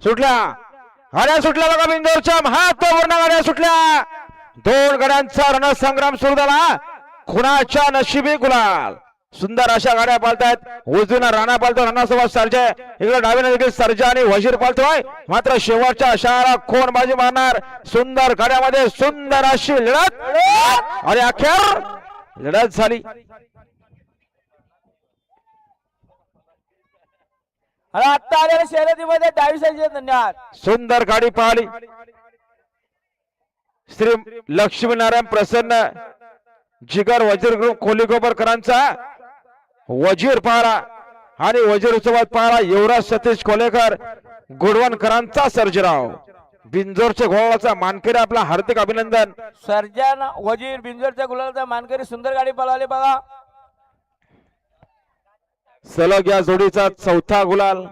सुटल्या गाड्या सुटल्या बघा बिंदोरच्या महत्वपूर्ण गाड्या सुटल्या. 2 गाड्यांचा रणसंग्राम सुरू झाला. खुणाच्या नशिबी गुलाल. सुंदर अशा गाड्या पालतायत. उजवीनं राणा पालतो, राणासोबत सर्जा, इकडे डावीनं देखील सर्जा आणि वजीर पालतोय. मात्र शेवटच्या अशाला कोण बाजी मारणार. सुंदर गाड्यामध्ये सुंदर अशी लढत आणि अखेर लढत झाली. आता आलेल्या शर्यतीमध्ये डावी साईडचे धन्यवाद. सुंदर गाडी पाहिली. श्री लक्ष्मीनारायण प्रसन्न जिगर वजीर ग्रुप कोलीकोपरकरांचा वजीर पाहला आणि वजीर सोबत पाहला युवराज सतीश कोलेकर गुडवणकरांचा सर्जेराव. बिंजोरच्या घोळाचा मानकरी आपला हार्दिक अभिनंदन. सर्जन वजीर बिंजोरच्या गुलालचा मानकरी सुंदर गाडी पळवली बघा. सलग या जोडीचा 4था गुलाल.